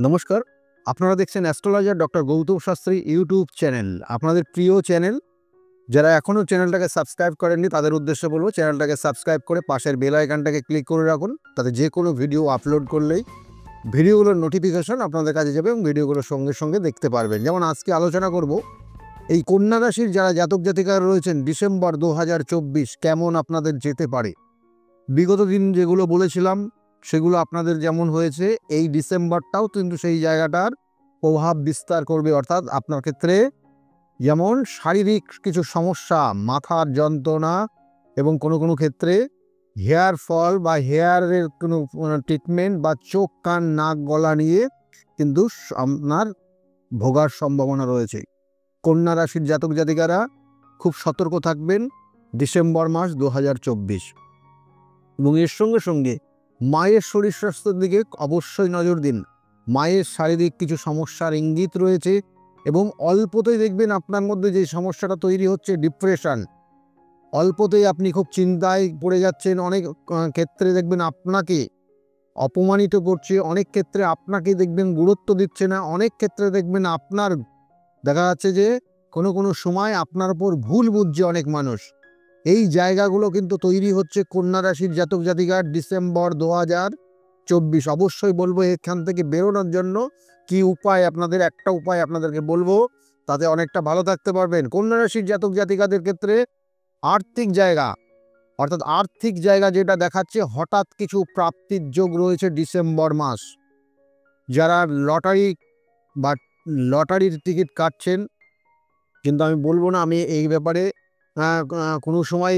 নমস্কার, আপনারা দেখছেন astrologer doctor Gautam Shastri YouTube channel. আপনাদের প্রিয় চ্যানেল। যারা এখনও চ্যানেলটাকে সাবস্ক্রাইব করেননি তাদের উদ্দেশ্যে বলব, চ্যানেলটাকে সাবস্ক্রাইব করে পাশের বেল আইকনটাকে ক্লিক করে রাখুন। তাতে যে কোনো ভিডিও আপলোড করলেই ভিডিওগুলোর নোটিফিকেশন আপনাদের কাছে যাবে এবং ভিডিওগুলো সঙ্গে সঙ্গে দেখতে পারবেন। যেমন আজকে আলোচনা করব এই কন্যা রাশির যারা জাতক জাতিকারা রয়েছেন, ডিসেম্বর 2024 কেমন আপনাদের যেতে পারে। বিগত দিন যেগুলো বলেছিলাম সেগুলো আপনাদের যেমন হয়েছে, এই ডিসেম্বরটাও কিন্তু সেই জায়গাটার প্রভাব বিস্তার করবে। অর্থাৎ আপনার ক্ষেত্রে যেমন শারীরিক কিছু সমস্যা, মাথার যন্ত্রণা এবং কোনো কোনো ক্ষেত্রে হেয়ার ফল বা হেয়ারের কোনো ট্রিটমেন্ট বা চোখ কান নাক গলা নিয়ে কিন্তু আপনার ভোগার সম্ভাবনা রয়েছে। কন্যা রাশির জাতক জাতিকারা খুব সতর্ক থাকবেন ডিসেম্বর মাস 2024। এবং এর সঙ্গে সঙ্গে মায়ের শরীর স্বাস্থ্যের দিকে অবশ্যই নজর দিন। মায়ের শারীরিক কিছু সমস্যার ইঙ্গিত রয়েছে এবং অল্পতেই দেখবেন আপনার মধ্যে যে সমস্যাটা তৈরি হচ্ছে ডিপ্রেশন, অল্পতেই আপনি খুব চিন্তায় পড়ে যাচ্ছেন। অনেক ক্ষেত্রে দেখবেন আপনাকে অপমানিত করছে, অনেক ক্ষেত্রে আপনাকে দেখবেন গুরুত্ব দিচ্ছে না, অনেক ক্ষেত্রে দেখবেন আপনার দেখা যাচ্ছে যে কোনো সময় আপনার উপর ভুল বুঝছে অনেক মানুষ। এই জায়গাগুলো কিন্তু তৈরি হচ্ছে কন্যা রাশির জাতক জাতিকার ডিসেম্বর 2024। অবশ্যই বলবো এখান থেকে বেরোনোর জন্য কি উপায়, আপনাদের একটা উপায় আপনাদেরকে বলবো, তাতে অনেকটা ভালো থাকতে পারবেন। কন্যা রাশির জাতক জাতিকাদের ক্ষেত্রে আর্থিক জায়গা, অর্থাৎ আর্থিক জায়গা যেটা দেখাচ্ছে, হঠাৎ কিছু প্রাপ্তির যোগ রয়েছে ডিসেম্বর মাস। যারা লটারির টিকিট কাটছেন, কিন্তু আমি বলবো না আমি এই ব্যাপারে কোনো সময়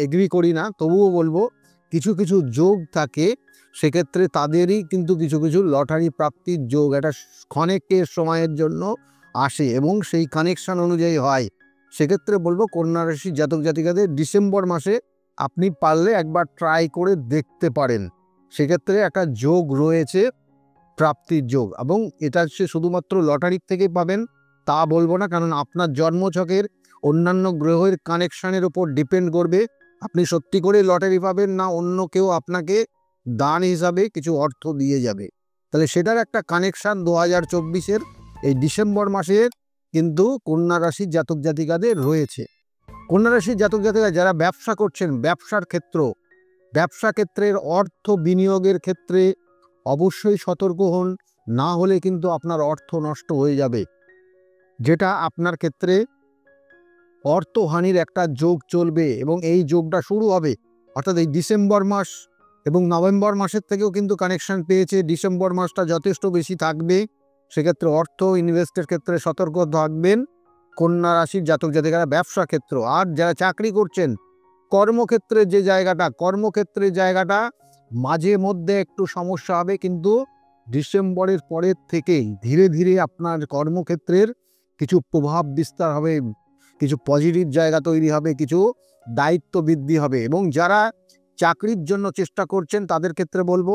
এগ্রি করি না, তবুও বলবো কিছু কিছু যোগ থাকে, সেক্ষেত্রে তাদেরই কিন্তু কিছু কিছু লটারি প্রাপ্তির যোগ একটা ক্ষণিকের সময়ের জন্য আসে এবং সেই কানেকশান অনুযায়ী হয়। সেক্ষেত্রে বলবো কন্যা রাশির জাতক জাতিকাদের ডিসেম্বর মাসে আপনি পারলে একবার ট্রাই করে দেখতে পারেন। সেক্ষেত্রে একটা যোগ রয়েছে, প্রাপ্তির যোগ, এবং এটা হচ্ছে শুধুমাত্র লটারির থেকে পাবেন তা বলবো না, কারণ আপনার জন্মছকের অন্যান্য গ্রহের কানেকশানের উপর ডিপেন্ড করবে আপনি সত্যি করে লটারি পাবেন না অন্য কেউ আপনাকে দান হিসাবে কিছু অর্থ দিয়ে যাবে। তাহলে সেটার একটা কানেকশান 2024-এর এই ডিসেম্বর মাসের কিন্তু কন্যা রাশির জাতক জাতিকাদের রয়েছে। কন্যা রাশির জাতক জাতিকা যারা ব্যবসা করছেন, ব্যবসা ক্ষেত্রের অর্থ বিনিয়োগের ক্ষেত্রে অবশ্যই সতর্ক হন, না হলে কিন্তু আপনার অর্থ নষ্ট হয়ে যাবে, যেটা আপনার ক্ষেত্রে অর্থহানির একটা যোগ চলবে এবং এই যোগটা শুরু হবে অর্থাৎ এই ডিসেম্বর মাস এবং নভেম্বর মাসের থেকেও কিন্তু কানেকশন পেয়েছে। ডিসেম্বর মাসটা যথেষ্ট বেশি থাকবে, সেক্ষেত্রে অর্থ ইনভেস্টের ক্ষেত্রে সতর্ক থাকবেন কন্যা রাশির জাতক জাতিকারা ব্যবসা ক্ষেত্র। আর যারা চাকরি করছেন, কর্মক্ষেত্রের জায়গাটা মাঝে মধ্যে একটু সমস্যা হবে, কিন্তু ডিসেম্বরের পরের থেকেই ধীরে ধীরে আপনার কর্মক্ষেত্রের কিছু প্রভাব বিস্তার হবে, কিছু পজিটিভ জায়গা তৈরি হবে, কিছু দায়িত্ব বৃদ্ধি হবে। এবং যারা চাকরির জন্য চেষ্টা করছেন তাদের ক্ষেত্রে বলবো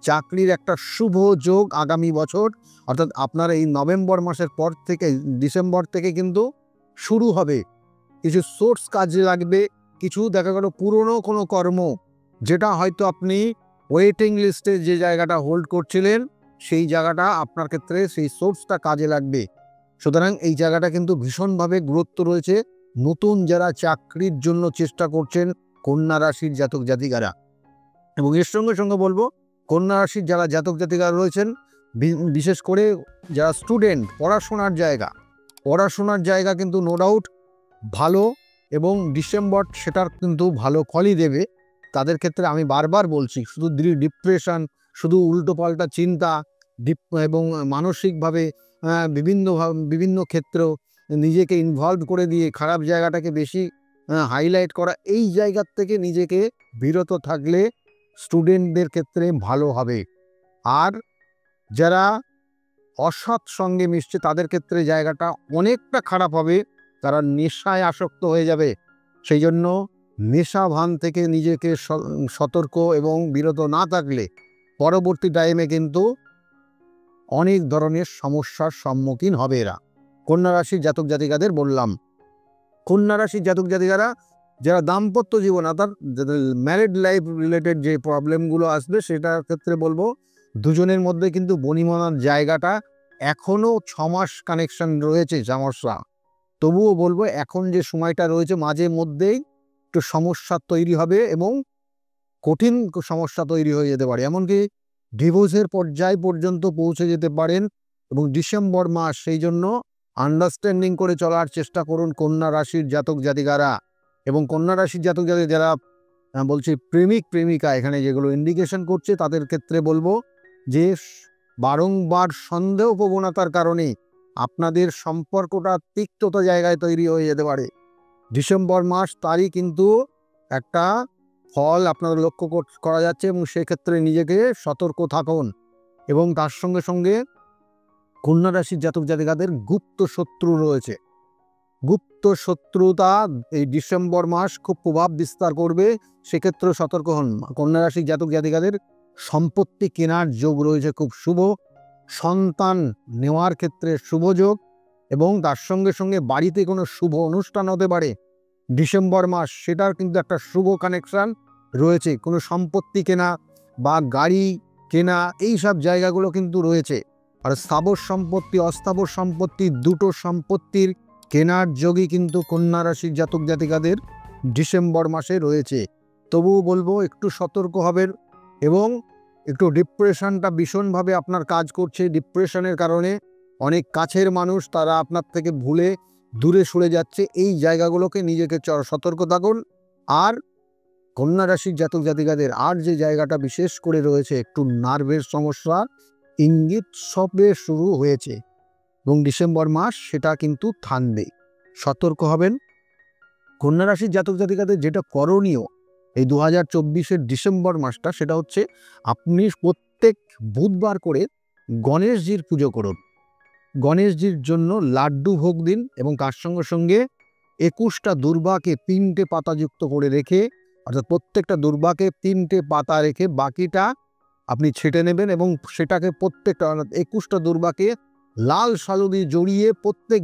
চাকরির একটা শুভ যোগ আগামী বছর, অর্থাৎ আপনার এই নভেম্বর মাসের পর থেকে ডিসেম্বর থেকে কিন্তু শুরু হবে। কিছু সোর্স কাজে লাগবে, কিছু দেখা গেল পুরনো কোনো কর্ম যেটা হয়তো আপনি ওয়েটিং লিস্টে যে জায়গাটা হোল্ড করছিলেন, সেই জায়গাটা আপনার ক্ষেত্রে সেই সোর্সটা কাজে লাগবে। সুতরাং এই জায়গাটা কিন্তু ভীষণভাবে গুরুত্ব রয়েছে নতুন যারা চাকরির জন্য চেষ্টা করছেন কন্যা রাশির জাতক জাতিকারা। এবং এর সঙ্গে সঙ্গে বলবো কন্যা রাশির যারা জাতক জাতিকারা রয়েছেন, বিশেষ করে যারা স্টুডেন্ট, পড়াশোনার জায়গা কিন্তু নো ডাউট ভালো, এবং ডিসেম্বর সেটার কিন্তু ভালো ফলই দেবে। তাদের ক্ষেত্রে আমি বারবার বলছি, শুধু ডিপ্রেশন, শুধু উল্টোপাল্টা চিন্তা এবং মানসিকভাবে বিভিন্ন ক্ষেত্র নিজেকে ইনভলভ করে দিয়ে খারাপ জায়গাটাকে বেশি হাইলাইট করা, এই জায়গার থেকে নিজেকে বিরত থাকলে স্টুডেন্টদের ক্ষেত্রে ভালো হবে। আর যারা অসৎ সঙ্গে মিশছে তাদের ক্ষেত্রে জায়গাটা অনেকটা খারাপ হবে, তারা নেশায় আসক্ত হয়ে যাবে। সেই জন্য নেশা ভান থেকে নিজেকে সতর্ক এবং বিরত না থাকলে পরবর্তী টাইমে কিন্তু অনেক ধরনের সমস্যার সম্মুখীন হবে এরা। কন্যা রাশির জাতক জাতিকাদের বললাম। কন্যা রাশির জাতক জাতিকারা যারা দাম্পত্য জীবন অর্থাৎ ম্যারিড লাইফ রিলেটেড যে প্রবলেমগুলো আসবে সেটার ক্ষেত্রে বলবো দুজনের মধ্যে কিন্তু বনিবনার জায়গাটা এখনো 6 মাস কানেকশন রয়েছে সমস্যা। তবুও বলবো এখন যে সময়টা রয়েছে মাঝে মধ্যেই একটু সমস্যা তৈরি হবে এবং কঠিন সমস্যা তৈরি হয়ে যেতে পারে, এমনকি ডিভোর্সের পর্যায় পর্যন্ত পৌঁছে যেতে পারেন। এবং ডিসেম্বর মাস, সেই জন্য আন্ডারস্ট্যান্ডিং করে চলার চেষ্টা করুন কন্যা রাশির জাতক জাতিকারা। এবং কন্যা রাশির জাতক জাতিকা যারা বলছি প্রেমিক প্রেমিকা এখানে যেগুলো ইন্ডিকেশন করছে, তাদের ক্ষেত্রে বলবো যে বারংবার সন্দেহ প্রবণতার কারণে আপনাদের সম্পর্কটা তিক্ততা জায়গায় তৈরি হয়ে যেতে পারে। ডিসেম্বর মাস তারই কিন্তু একটা ফল আপনারা লক্ষ্য করা যাচ্ছে এবং সেক্ষেত্রে নিজেকে সতর্ক থাকুন। এবং তার সঙ্গে সঙ্গে কন্যা রাশির জাতক জাতিকাদের গুপ্ত শত্রু রয়েছে। গুপ্ত শত্রুতা এই ডিসেম্বর মাস খুব প্রভাব বিস্তার করবে, সেক্ষেত্রে সতর্ক হন। কন্যা রাশির জাতক জাতিকাদের সম্পত্তি কেনার যোগ রয়েছে, খুব শুভ। সন্তান নেওয়ার ক্ষেত্রে শুভ যোগ এবং তার সঙ্গে সঙ্গে বাড়িতে কোনো শুভ অনুষ্ঠান হতে পারে ডিসেম্বর মাস, সেটার কিন্তু একটা শুভ কানেকশান রয়েছে। কোনো সম্পত্তি কেনা বা গাড়ি কেনা এই সব জায়গাগুলো কিন্তু রয়েছে। আর স্থাবর সম্পত্তি অস্থাবর সম্পত্তি দুটো সম্পত্তির কেনার যোগই কিন্তু কন্যা রাশির জাতক জাতিকাদের ডিসেম্বর মাসে রয়েছে। তবুও বলবো একটু সতর্ক হবেন এবং একটু ডিপ্রেশনটা ভীষণভাবে আপনার কাজ করছে। ডিপ্রেশনের কারণে অনেক কাছের মানুষ তারা আপনার থেকে ভুলে দূরে সরে যাচ্ছে, এই জায়গাগুলোকে নিজেকে সতর্ক থাকুন। আর কন্যা রাশির জাতক জাতিকাদের আর যে জায়গাটা বিশেষ করে রয়েছে একটু নার্ভের সমস্যা ইঙ্গিত সবে শুরু হয়েছে এবং ডিসেম্বর মাস সেটা কিন্তু থামবে, সতর্ক হবেন। কন্যা রাশির জাতক জাতিকাদের যেটা করণীয় এই 2024-এর ডিসেম্বর মাসটা, সেটা হচ্ছে আপনি প্রত্যেক বুধবার করে গণেশজির পুজো করুন। গণেশজির জন্য লাড্ডু ভোগ দিন এবং তার সঙ্গে সঙ্গে 21টা দুর্বাকে 3টে পাতাযুক্ত করে রেখে, অর্থাৎ প্রত্যেকটা দুর্বাকে 3টে পাতা রেখে বাকিটা আপনি ছেটে নেবেন এবং সেটাকে প্রত্যেকটা অর্থাৎ 21টা দুর্বাকে লাল সালু দিয়ে জড়িয়ে প্রত্যেক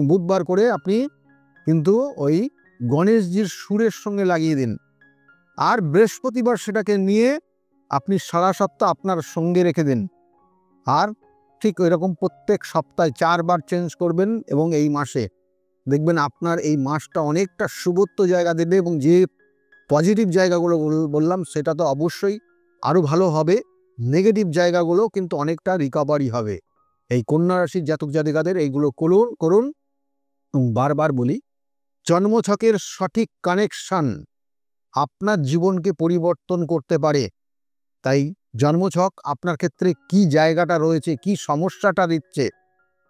বুধবার করে আপনি কিন্তু ওই গণেশজির সুরের সঙ্গে লাগিয়ে দিন। আর বৃহস্পতিবার সেটাকে নিয়ে আপনি সারা সপ্তাহ আপনার সঙ্গে রেখে দিন। আর ঠিক ওইরকম প্রত্যেক সপ্তাহে 4 বার চেঞ্জ করবেন এবং এই মাসে দেখবেন আপনার এই মাসটা অনেকটা শুভত্ব জায়গা দেবে এবং যে পজিটিভ জায়গাগুলো বললাম সেটা তো অবশ্যই আরও ভালো হবে, নেগেটিভ জায়গাগুলো কিন্তু অনেকটা রিকভারি হবে। এই কন্যা রাশির জাতক জাতিকাদের এইগুলো করুন। বারবার বলি, জন্মছকের সঠিক কানেকশন আপনার জীবনকে পরিবর্তন করতে পারে। তাই জন্মছক আপনার ক্ষেত্রে কি জায়গাটা রয়েছে, কি সমস্যাটা দিচ্ছে,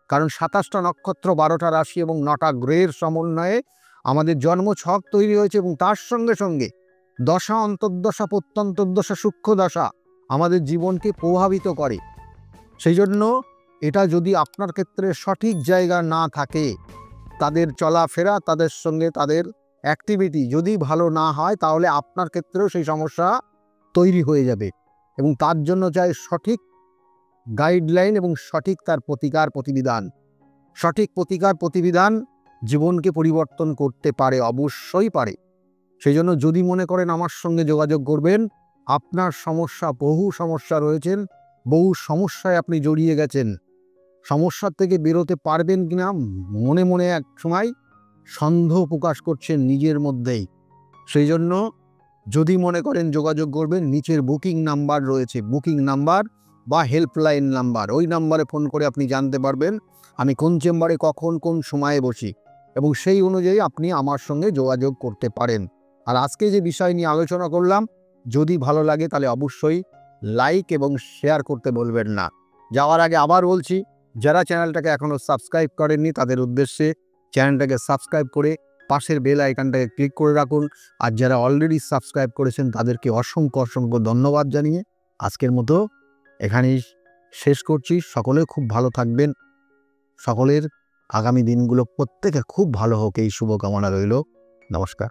কারণ 27টা নক্ষত্র 12টা রাশি এবং 9টা গ্রহের সমন্বয়ে আমাদের জন্মছক তৈরি হয়েছে এবং তার সঙ্গে সঙ্গে দশা, অন্তর্দশা, প্রত্যন্তর্দশা, সূক্ষ্ম দশা আমাদের জীবনকে প্রভাবিত করে। সেই জন্য এটা যদি আপনার ক্ষেত্রে সঠিক জায়গা না থাকে, তাদের চলাফেরা, তাদের সঙ্গে তাদের অ্যাক্টিভিটি যদি ভালো না হয়, তাহলে আপনার ক্ষেত্রেও সেই সমস্যা তৈরি হয়ে যাবে এবং তার জন্য চাই সঠিক গাইডলাইন এবং সঠিক তার প্রতিকার প্রতিবিধান জীবনকে পরিবর্তন করতে পারে, অবশ্যই পারে। সেই জন্য যদি মনে করেন আমার সঙ্গে যোগাযোগ করবেন, আপনার সমস্যা, বহু সমস্যা রয়েছেন, বহু সমস্যায় আপনি জড়িয়ে গেছেন, সমস্যার থেকে বেরোতে পারবেন কিনা মনে মনে এক সময় সন্দেহ প্রকাশ করছেন নিজের মধ্যেই। সেই জন্য যদি মনে করেন যোগাযোগ করবেন, নিচের বুকিং নাম্বার রয়েছে, বুকিং নাম্বার বা হেল্পলাইন নাম্বার, ওই নাম্বারে ফোন করে আপনি জানতে পারবেন আমি কোন চেম্বারে কখন কোন সময়ে বসি এবং সেই অনুযায়ী আপনি আমার সঙ্গে যোগাযোগ করতে পারেন। আর আজকে যে বিষয় নিয়ে আলোচনা করলাম, যদি ভালো লাগে তাহলে অবশ্যই লাইক এবং শেয়ার করতে বলবেন না। যাওয়ার আগে আবার বলছি, যারা চ্যানেলটাকে এখনও সাবস্ক্রাইব করেননি তাদের উদ্দেশ্যে চ্যানেলটাকে সাবস্ক্রাইব করে পাশের বেল আইকনটাকে ক্লিক করে রাখুন। আর যারা অলরেডি সাবস্ক্রাইব করেছেন তাদেরকে অসংখ্য ধন্যবাদ জানিয়ে আজকের মতো এখানেই শেষ করছি। সকলে খুব ভালো থাকবেন, সকলের আগামী দিনগুলো প্রত্যেকে খুব ভালো হোক এই শুভকামনা রইল। নমস্কার।